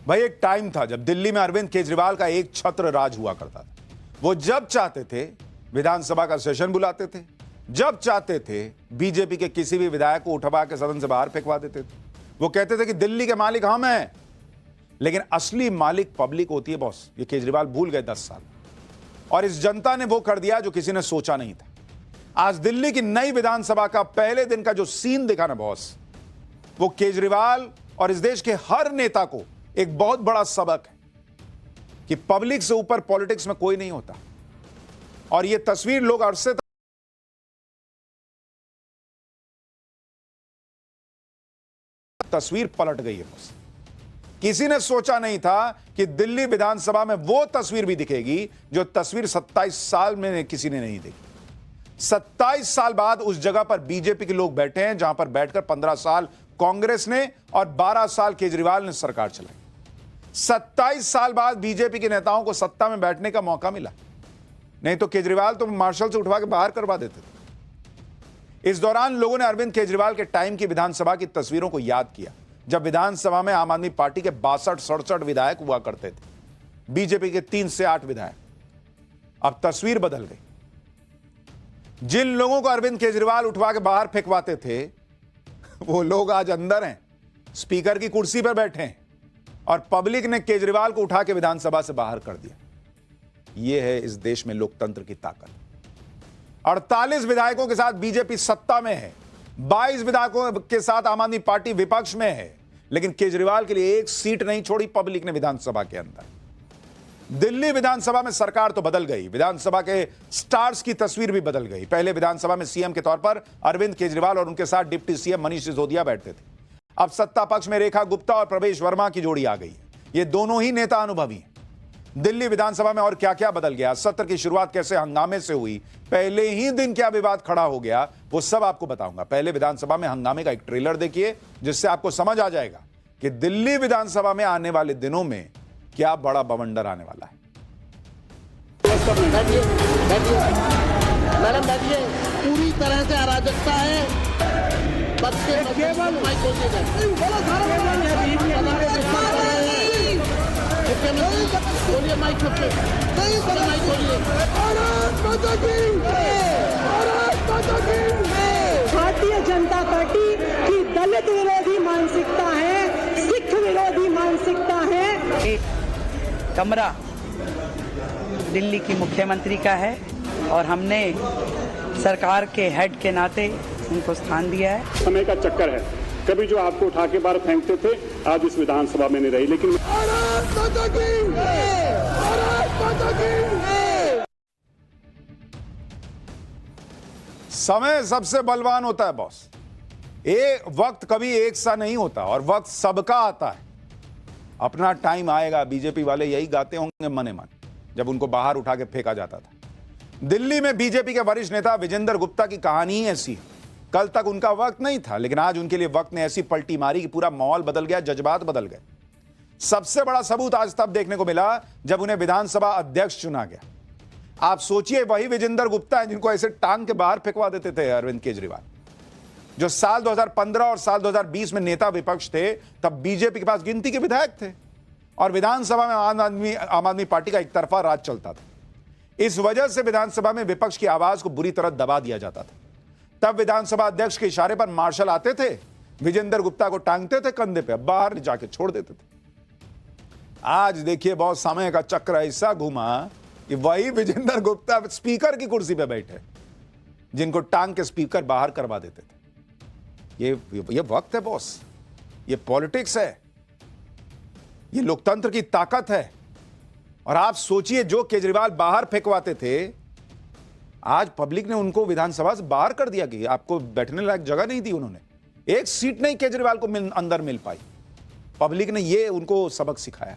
भाई एक टाइम था जब दिल्ली में अरविंद केजरीवाल का एक छत्र राज हुआ करता था। वो जब चाहते थे विधानसभा का सेशन बुलाते थे, जब चाहते थे बीजेपी के किसी भी विधायक को उठवा के सदन से बाहर फेंकवा देते थे। वो कहते थे कि दिल्ली के मालिक हम हैं, लेकिन असली मालिक पब्लिक होती है बॉस। ये केजरीवाल भूल गए 10 साल, और इस जनता ने वो कर दिया जो किसी ने सोचा नहीं था। आज दिल्ली की नई विधानसभा का पहले दिन का जो सीन देखा ना बॉस, वो केजरीवाल और इस देश के हर नेता को एक बहुत बड़ा सबक है कि पब्लिक से ऊपर पॉलिटिक्स में कोई नहीं होता। और ये तस्वीर लोग अरसे तस्वीर पलट गई है बॉस। किसी ने सोचा नहीं था कि दिल्ली विधानसभा में वो तस्वीर भी दिखेगी जो तस्वीर 27 साल में किसी ने नहीं देखी। 27 साल बाद उस जगह पर बीजेपी के लोग बैठे हैं जहां पर बैठकर 15 साल कांग्रेस ने और 12 साल केजरीवाल ने सरकार चलाई। 27 साल बाद बीजेपी के नेताओं को सत्ता में बैठने का मौका मिला, नहीं तो केजरीवाल तो मार्शल से उठवा के बाहर करवा देते थे। इस दौरान लोगों ने अरविंद केजरीवाल के टाइम की विधानसभा की तस्वीरों को याद किया, जब विधानसभा में आम आदमी पार्टी के 62-67 विधायक हुआ करते थे, बीजेपी के 3 से 8 विधायक। अब तस्वीर बदल गई। जिन लोगों को अरविंद केजरीवाल उठवा के बाहर फेंकवाते थे, वो लोग आज अंदर हैं, स्पीकर की कुर्सी पर बैठे हैं, और पब्लिक ने केजरीवाल को उठा के विधानसभा से बाहर कर दिया। यह है इस देश में लोकतंत्र की ताकत। 48 विधायकों के साथ बीजेपी सत्ता में है, 22 विधायकों के साथ आम आदमी पार्टी विपक्ष में है, लेकिन केजरीवाल के लिए एक सीट नहीं छोड़ी पब्लिक ने विधानसभा के अंदर। दिल्ली विधानसभा में सरकार तो बदल गई, विधानसभा के स्टार्स की तस्वीर भी बदल गई। पहले विधानसभा में सीएम के तौर पर अरविंद केजरीवाल और उनके साथ डिप्टी सीएम मनीष सिसोदिया बैठते थे। अब सत्ता पक्ष में रेखा गुप्ता और प्रवेश वर्मा की जोड़ी आ गई। ये दोनों ही नेता अनुभवी हैं। दिल्ली विधानसभा में और क्या क्या बदल गया, सत्र की शुरुआत कैसे हंगामे से हुई, पहले ही दिन क्या विवाद खड़ा हो गया, वो सब आपको बताऊंगा। पहले विधानसभा में हंगामे का एक ट्रेलर देखिए, जिससे आपको समझ आ जाएगा कि दिल्ली विधानसभा में आने वाले दिनों में क्या बड़ा बवंडर आने वाला है। मैडम बैठिए। पूरी तरह से अराजकता है। केवल बोलिए माइक पे, माइक बोलिए। भारतीय जनता पार्टी की दलित विरोधी मानसिकता है, सिख विरोधी मानसिकता है। एक कमरा दिल्ली की मुख्यमंत्री का है और हमने सरकार के हेड के नाते उनको स्थान दिया है। समय का चक्कर है, कभी जो आपको उठा के बाहर फेंकते थे आज इस विधानसभा में नहीं रही, लेकिन समय सबसे बलवान होता है बॉस। वक्त कभी एक सा नहीं होता और वक्त सबका आता है। अपना टाइम आएगा, बीजेपी वाले यही गाते होंगे मने मन, जब उनको बाहर उठा के फेंका जाता था। दिल्ली में बीजेपी के वरिष्ठ नेता विजेंद्र गुप्ता की कहानी ही ऐसी है। कल तक उनका वक्त नहीं था, लेकिन आज उनके लिए वक्त ने ऐसी पलटी मारी कि पूरा माहौल बदल गया, जज्बात बदल गए। सबसे बड़ा सबूत आज तब देखने को मिला जब उन्हें विधानसभा अध्यक्ष चुना गया। आप सोचिए, वही विजेंद्र गुप्ता है जिनको ऐसे टांग के बाहर फेंकवा देते थे अरविंद केजरीवाल, जो साल 2015 और साल 2020 में नेता विपक्ष थे। तब बीजेपी के पास गिनती के विधायक थे और विधानसभा में आम आदमी पार्टी का एक तरफा राज चलता था। इस वजह से विधानसभा में विपक्ष की आवाज को बुरी तरह दबा दिया जाता था। तब विधानसभा अध्यक्ष के इशारे पर मार्शल आते थे, विजेंद्र गुप्ता को टांगते थे कंधे पे, बाहर जाके छोड़ देते थे। आज देखिए बहुत समय का चक्र ऐसा घुमा कि वही विजेंद्र गुप्ता स्पीकर की कुर्सी पे बैठे, जिनको टांग के स्पीकर बाहर करवा देते थे। ये वक्त है बॉस, ये पॉलिटिक्स है, ये लोकतंत्र की ताकत है। और आप सोचिए, जो केजरीवाल बाहर फेंकवाते थे, आज पब्लिक ने उनको विधानसभा से बाहर कर दिया कि आपको बैठने लायक जगह नहीं दी। उन्होंने एक सीट नहीं केजरीवाल को अंदर मिल पाई। पब्लिक ने ये उनको सबक सिखाया।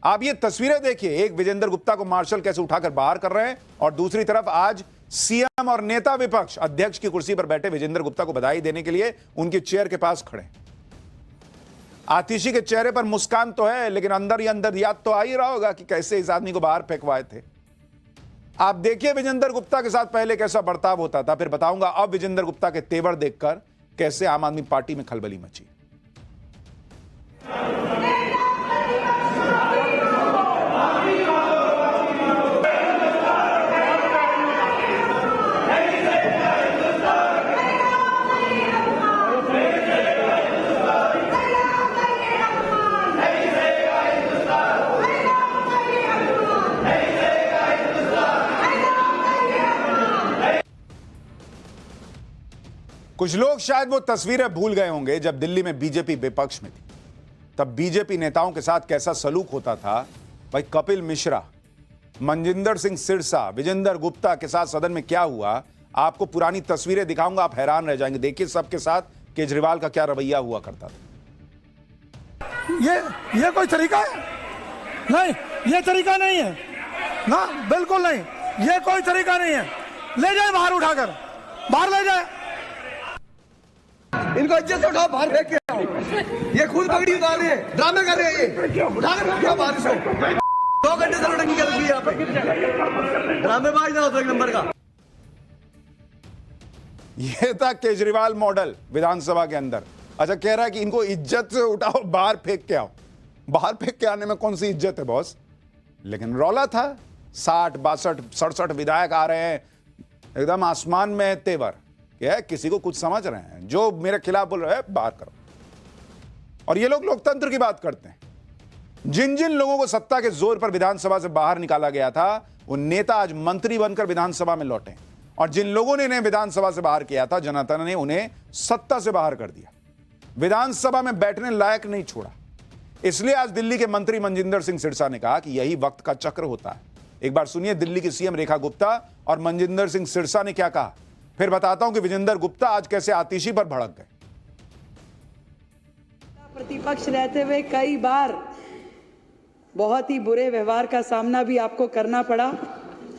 आप ये तस्वीरें देखिए, एक विजेंद्र गुप्ता को मार्शल कैसे उठाकर बाहर कर रहे हैं, और दूसरी तरफ आज सीएम और नेता विपक्ष अध्यक्ष की कुर्सी पर बैठे विजेंद्र गुप्ता को बधाई देने के लिए उनकी चेयर के पास खड़े। आतिशी के चेहरे पर मुस्कान तो है, लेकिन अंदर ही अंदर याद तो आ ही रहा होगा कि कैसे इस आदमी को बाहर फेंकवाए थे। आप देखिए विजेंद्र गुप्ता के साथ पहले कैसा बर्ताव होता था, फिर बताऊंगा अब विजेंद्र गुप्ता के तेवर देखकर कैसे आम आदमी पार्टी में खलबली मची। कुछ लोग शायद वो तस्वीरें भूल गए होंगे जब दिल्ली में बीजेपी विपक्ष में थी, तब बीजेपी नेताओं के साथ कैसा सलूक होता था। भाई कपिल मिश्रा, मनजिंदर सिंह सिरसा, विजेंद्र गुप्ता के साथ सदन में क्या हुआ, आपको पुरानी तस्वीरें दिखाऊंगा, आप हैरान रह जाएंगे। देखिए सबके साथ केजरीवाल का क्या रवैया हुआ करता था। ये कोई तरीका है? नहीं, ये तरीका नहीं है ना, बिल्कुल नहीं, ये कोई तरीका नहीं है। ले जाए बाहर, उठाकर बाहर ले जाए, इनको इज्जत से उठाओ, बाहर फेंक के आओ। ये खुद पगड़ी उतार रहे हैं, ड्रामे कर रहे हैं, ये उठाकर क्या बाहर इसको 2 घंटे से लड़की कर रही है यहाँ पे, ड्रामेबाज ना हो एक नंबर का। यह था केजरीवाल मॉडल विधानसभा के अंदर। अच्छा, कह रहा है कि इनको इज्जत से उठाओ, बाहर फेंक के आओ। बाहर फेंक के आने में कौन सी इज्जत है बॉस? लेकिन रौला था, 60, 62, 67 विधायक आ रहे हैं, एकदम आसमान में तेवर, क्या किसी को कुछ समझ रहे हैं, जो मेरे खिलाफ बोल रहे हैं बाहर करो। और ये लोग लोकतंत्र की बात करते हैं। जिन जिन लोगों को सत्ता के जोर पर विधानसभा से बाहर निकाला गया था, वो नेता आज मंत्री बनकर विधानसभा में लौटे, और जिन लोगों ने इन्हें विधानसभा से बाहर किया था, जनता ने उन्हें सत्ता से बाहर कर दिया, विधानसभा में बैठने लायक नहीं छोड़ा। इसलिए आज दिल्ली के मंत्री मनजिंदर सिंह सिरसा ने कहा कि यही वक्त का चक्र होता है। एक बार सुनिए दिल्ली की सीएम रेखा गुप्ता और मनजिंदर सिंह सिरसा ने क्या कहा, फिर बताता हूं कि विजेंद्र गुप्ता आज कैसे आतिशी पर भड़क गए। प्रतिपक्ष रहते हुए कई बार बहुत ही बुरे व्यवहार का सामना भी आपको करना पड़ा,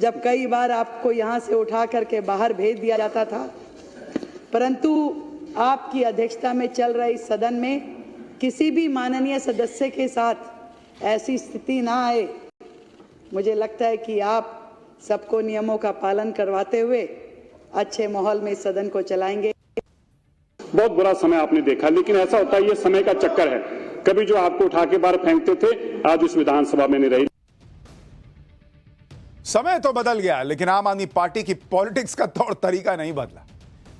जब कई बार आपको यहां से उठा करके बाहर भेज दिया जाता था, परंतु आपकी अध्यक्षता में चल रहे इस सदन में किसी भी माननीय सदस्य के साथ ऐसी स्थिति ना आए। मुझे लगता है कि आप सबको नियमों का पालन करवाते हुए अच्छे माहौल में इस सदन को चलाएंगे। बहुत बुरा समय आपने देखा, लेकिन ऐसा होता है, ये समय का चक्कर है। कभी जो आपको उठा के बाहर फेंकते थे, आज इस विधानसभा में नहीं रही। समय तो बदल गया, लेकिन आम आदमी पार्टी की पॉलिटिक्स का तौर तरीका नहीं बदला।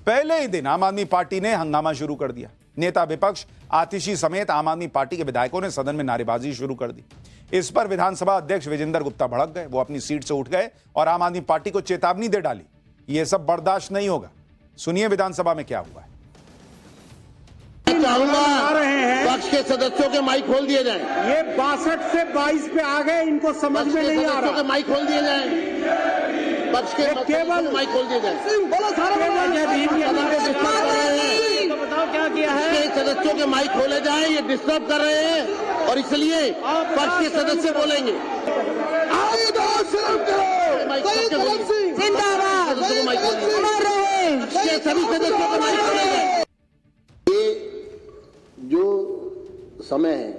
पहले ही दिन आम आदमी पार्टी ने हंगामा शुरू कर दिया। नेता विपक्ष आतिशी समेत आम आदमी पार्टी के विधायकों ने सदन में नारेबाजी शुरू कर दी। इस पर विधानसभा अध्यक्ष विजेंद्र गुप्ता भड़क गए, वो अपनी सीट से उठ गए और आम आदमी पार्टी को चेतावनी दे डाली, यह सब बर्दाश्त नहीं होगा। सुनिए विधानसभा में क्या हुआ है। चाहूंगा पक्ष के सदस्यों के माइक खोल दिए जाएं। ये 62 से 22 पे आ गए, इनको समझ में नहीं आ रहा। के माइक खोल दिए जाएं। पक्ष के केवल माइक खोल दिए जाएं। बताओ क्या किया है। सदस्यों के माइक खोले जाएं, ये डिस्टर्ब कर रहे हैं और इसलिए पक्ष के सदस्य बोलेंगे। सभी सदस्यों के माइक खोले जाएं। जो समय है,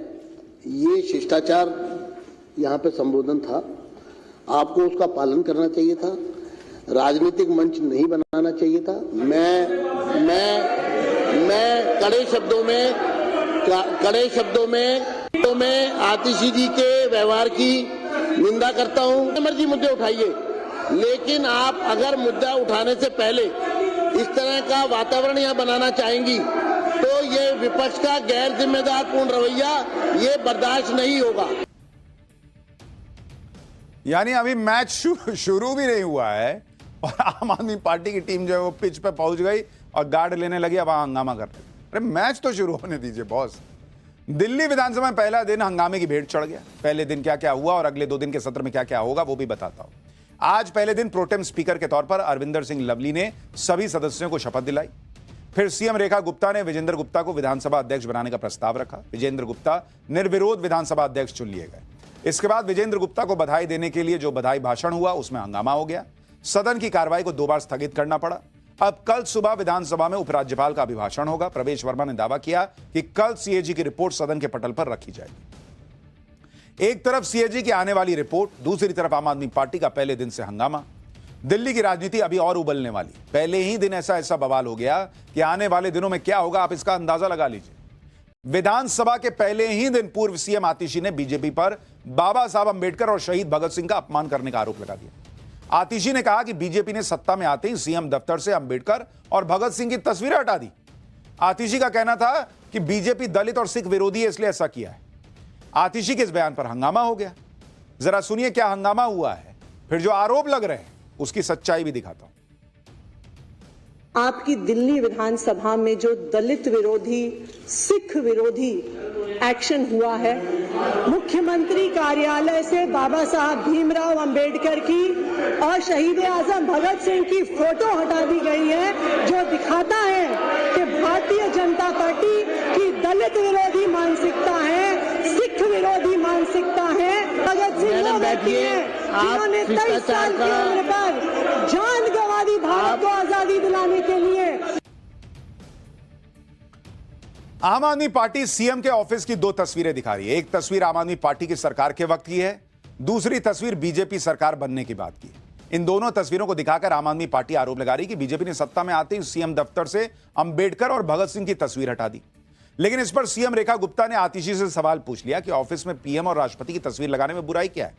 ये शिष्टाचार यहाँ पे संबोधन था, आपको उसका पालन करना चाहिए था, राजनीतिक मंच नहीं बनाना चाहिए था। मैं कड़े शब्दों में आतिशी जी के व्यवहार की निंदा करता हूँ। मर्जी मुद्दे उठाइए, लेकिन आप अगर मुद्दा उठाने से पहले इस तरह का वातावरण यहाँ बनाना चाहेंगी तो ये विपक्ष का गैर जिम्मेदार पूर्ण रवैया ये बर्दाश्त नहीं होगा। यानी अभी मैच शुरू भी नहीं हुआ है और आम आदमी पार्टी की टीम जो है वो पिच पे पहुंच गई और गार्ड लेने लगी, अब हंगामा कर रहे। अरे मैच तो शुरू होने दीजिए बॉस। दिल्ली विधानसभा में पहला दिन हंगामे की भेंट चढ़ गया। पहले दिन क्या क्या हुआ और अगले 2 दिन के सत्र में क्या क्या होगा वो भी बताता हूं। आज पहले दिन प्रोटेम स्पीकर के तौर पर अरविंदर सिंह लवली ने सभी सदस्यों को शपथ दिलाई। फिर सीएम रेखा गुप्ता ने विजेंद्र गुप्ता को विधानसभा अध्यक्ष बनाने का प्रस्ताव रखा। विजेंद्र गुप्ता निर्विरोध विधानसभा अध्यक्ष चुन लिए गए। इसके बाद विजेंद्र गुप्ता को बधाई देने के लिए जो बधाई भाषण हुआ उसमें हंगामा हो गया। सदन की कार्रवाई को 2 बार स्थगित करना पड़ा। अब कल सुबह विधानसभा में उपराज्यपाल का अभिभाषण होगा। प्रवेश वर्मा ने दावा किया कि कल सीएजी की रिपोर्ट सदन के पटल पर रखी जाएगी। एक तरफ सीएजी की आने वाली रिपोर्ट, दूसरी तरफ आम आदमी पार्टी का पहले दिन से हंगामा। दिल्ली की राजनीति अभी और उबलने वाली। पहले ही दिन ऐसा बवाल हो गया कि आने वाले दिनों में क्या होगा आप इसका अंदाजा लगा लीजिए। विधानसभा के पहले ही दिन पूर्व सीएम आतिशी ने बीजेपी पर बाबा साहब अंबेडकर और शहीद भगत सिंह का अपमान करने का आरोप लगा दिया। आतिशी ने कहा कि बीजेपी ने सत्ता में आते ही सीएम दफ्तर से अंबेडकर और भगत सिंह की तस्वीरें हटा दी। आतिशी का कहना था कि बीजेपी दलित और सिख विरोधी है, इसलिए ऐसा किया है। आतिशी के इस बयान पर हंगामा हो गया। जरा सुनिए क्या हंगामा हुआ है, फिर जो आरोप लग रहे हैं उसकी सच्चाई भी दिखाता हूं। आपकी दिल्ली विधानसभा में जो दलित विरोधी, सिख विरोधी एक्शन हुआ है, मुख्यमंत्री कार्यालय से बाबा साहब भीमराव अंबेडकर की और शहीद आजम भगत सिंह की फोटो हटा दी गई है, जो दिखाता है कि भारतीय जनता पार्टी की दलित विरोधी मानसिकता है, सिख विरोधी मानसिकता है। भगत सिंह वो व्यक्ति हैं जिन्होंने 23 साल की उम्र पर जान गंवा दी भारत को आजादी दिलाने के लिए। आम आदमी पार्टी सीएम के ऑफिस की दो तस्वीरें दिखा रही है। एक तस्वीर आम आदमी पार्टी की सरकार के वक्त की है, दूसरी तस्वीर बीजेपी सरकार बनने की बात की है। इन दोनों तस्वीरों को दिखाकर आम आदमी पार्टी आरोप लगा रही कि बीजेपी ने सत्ता में आते ही सीएम दफ्तर से अंबेडकर और भगत सिंह की तस्वीर हटा दी। लेकिन इस पर सीएम रेखा गुप्ता ने आतिशी से सवाल पूछ लिया कि ऑफिस में पीएम और राष्ट्रपति की तस्वीर लगाने में बुराई क्या है।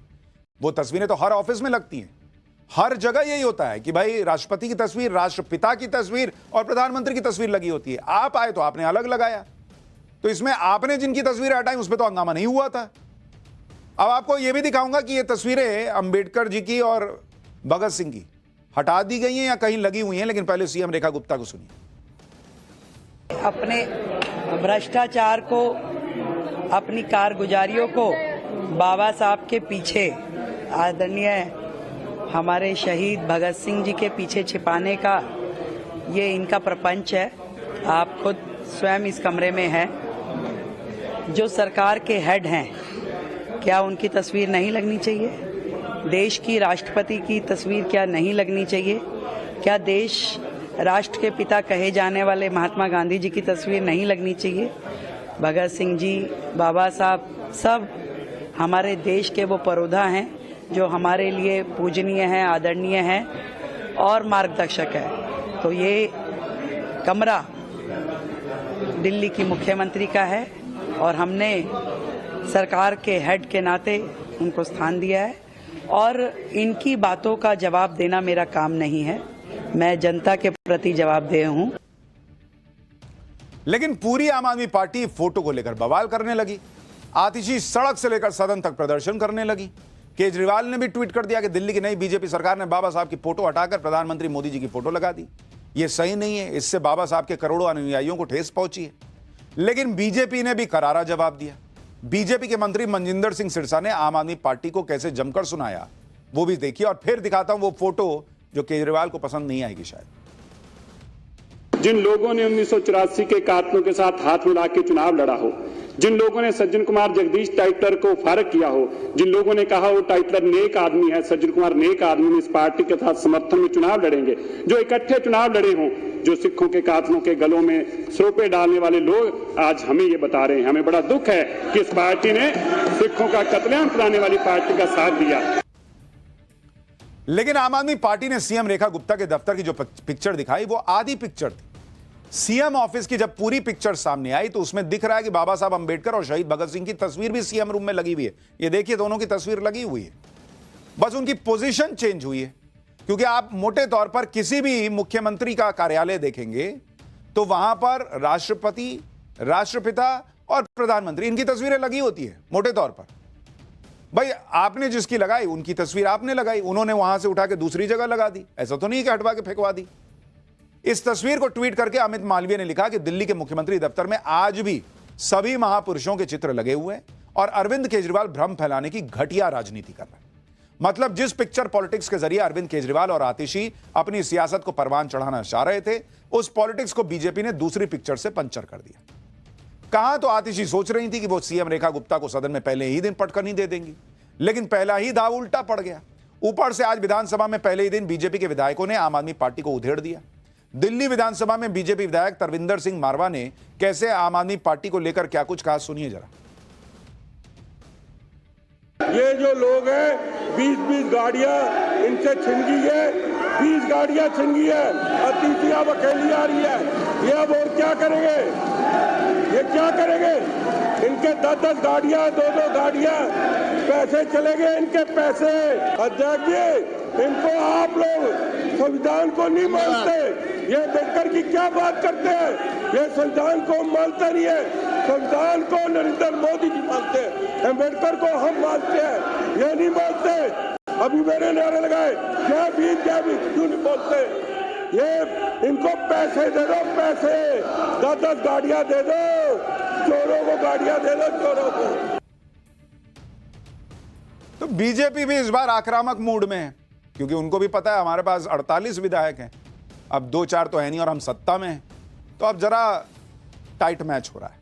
वो तस्वीरें तो हर ऑफिस में लगती हैं, हर जगह यही होता है कि भाई राष्ट्रपति की तस्वीर, राष्ट्रपिता की तस्वीर और प्रधानमंत्री की तस्वीर लगी होती है। आप आए तो आपने अलग लगाया, तो इसमें आपने जिनकी तस्वीरें हटाई उस पर तो हंगामा नहीं हुआ था। अब आपको यह भी दिखाऊंगा कि ये तस्वीरें अंबेडकर जी की और भगत सिंह की हटा दी गई हैं या कहीं लगी हुई हैं, लेकिन पहले सीएम रेखा गुप्ता को सुनिए। अपने भ्रष्टाचार को, अपनी कारगुजारियों को बाबा साहब के पीछे, आदरणीय हमारे शहीद भगत सिंह जी के पीछे छिपाने का ये इनका प्रपंच है। आप खुद स्वयं इस कमरे में हैं। जो सरकार के हेड हैं, क्या उनकी तस्वीर नहीं लगनी चाहिए? देश की राष्ट्रपति की तस्वीर क्या नहीं लगनी चाहिए? क्या देश राष्ट्र के पिता कहे जाने वाले महात्मा गांधी जी की तस्वीर नहीं लगनी चाहिए? भगत सिंह जी, बाबा साहब, सब हमारे देश के वो परोधा हैं जो हमारे लिए पूजनीय हैं, आदरणीय हैं और मार्गदर्शक है। तो ये कमरा दिल्ली की मुख्यमंत्री का है और हमने सरकार के हेड के नाते उनको स्थान दिया है और इनकी बातों का जवाब देना मेरा काम नहीं है। मैं जनता के प्रति जवाबदेह हूं। लेकिन पूरी आम आदमी पार्टी फोटो को लेकर बवाल करने लगी। आतिशी सड़क से लेकर सदन तक प्रदर्शन करने लगी। केजरीवाल ने भी ट्वीट कर दिया कि दिल्ली की नई बीजेपी सरकार ने बाबा साहब की फोटो हटाकर प्रधानमंत्री मोदी जी की फोटो लगा दी। यह सही नहीं है, इससे बाबा साहब के करोड़ों अनुयायियों को ठेस पहुंची है। लेकिन बीजेपी ने भी करारा जवाब दिया। बीजेपी के मंत्री मनजिंदर सिंह सिरसा ने आम आदमी पार्टी को कैसे जमकर सुनाया, वो भी देखिए। और फिर दिखाता हूं वो फोटो जो केजरीवाल को पसंद नहीं आएगी शायद। जिन लोगों ने 1984 के कातलों के साथ हाथ मिला के चुनाव लड़ा हो, जिन लोगों ने सज्जन कुमार जगदीश टाइटलर को फारग किया हो, जिन लोगों ने कहा वो टाइटलर नेक आदमी है, सज्जन कुमार नेक आदमी ने इस पार्टी के साथ समर्थन में चुनाव लड़ेंगे, जो इकट्ठे चुनाव लड़े हों, जो सिखों के कातलों के गलों में सरोपे डालने वाले लोग आज हमें ये बता रहे हैं। हमें बड़ा दुख है कि इस पार्टी ने सिखों का कत्लेआम कराने वाली पार्टी का साथ दिया। लेकिन आम आदमी पार्टी ने सीएम रेखा गुप्ता के दफ्तर की जो पिक्चर दिखाई वो आधी पिक्चर थी। सीएम ऑफिस की जब पूरी पिक्चर सामने आई तो उसमें दिख रहा है कि बाबा साहब अंबेडकर और शहीद भगत सिंह की तस्वीर भी सीएम रूम में लगी हुई है। ये देखिए, दोनों की तस्वीर लगी हुई है, बस उनकी पोजीशन चेंज हुई है। क्योंकि आप मोटे तौर पर किसी भी मुख्यमंत्री का कार्यालय देखेंगे तो वहां पर राष्ट्रपति, राष्ट्रपिता और प्रधानमंत्री, इनकी तस्वीरें लगी होती है मोटे तौर पर। भाई आपने जिसकी लगाई उनकी तस्वीर आपने लगाई, उन्होंने वहां से उठा के दूसरी जगह लगा दी। ऐसा तो नहीं कि हटवा के फेंकवा दी। इस तस्वीर को ट्वीट करके अमित मालवीय ने लिखा कि दिल्ली के मुख्यमंत्री दफ्तर में आज भी सभी महापुरुषों के चित्र लगे हुए हैं और अरविंद केजरीवाल भ्रम फैलाने की घटिया राजनीति कर रहे हैं। मतलब जिस पिक्चर पॉलिटिक्स के जरिए अरविंद केजरीवाल और आतिशी अपनी सियासत को परवान चढ़ाना चाह रहे थे, उस पॉलिटिक्स को बीजेपी ने दूसरी पिक्चर से पंचर कर दिया। कहां तो आतिशी सोच रही थी कि वो सीएम रेखा गुप्ता को सदन में पहले ही दिन पटकनी दे देंगी, लेकिन पहला ही दाव उल्टा पड़ गया। ऊपर से आज विधानसभा में पहले ही दिन बीजेपी के विधायकों ने आम आदमी पार्टी को उधेड़ दिया। दिल्ली विधानसभा में बीजेपी विधायक तरविंदर सिंह मारवा ने कैसे आम आदमी पार्टी को लेकर क्या कुछ कहा, सुनिए जरा। ये जो लोग हैं 20-20 गाड़ियां इनसे छिन गई है, 20 गाड़ियां छिन गई है, अतिथि अब अकेली आ रही है। ये अब और क्या करेंगे, ये क्या करेंगे? इनके 10-10 गाड़ियां, 2-2 गाड़ियां, पैसे चले गए इनके पैसे। अध्यक्ष जी, इनको आप लोग संविधान को नहीं मानते, ये अम्बेडकर की क्या बात करते हैं? ये संविधान को मानते नहीं है, संविधान को नरेंद्र मोदी जी मानते हैं, अम्बेडकर को हम मानते हैं, ये नहीं मानते। अभी मेरे नारे लगाए जय भीम, क्यों नहीं बोलते? ये इनको पैसे दे दो, पैसे 10-10 गाड़ियां दे दो, चोरों को गाड़ियां दे दो, चोरों को। तो बीजेपी भी इस बार आक्रामक मूड में है, क्योंकि उनको भी पता है हमारे पास 48 विधायक हैं, अब 2-4 तो है नहीं और हम सत्ता में हैं, तो अब जरा टाइट मैच हो रहा है।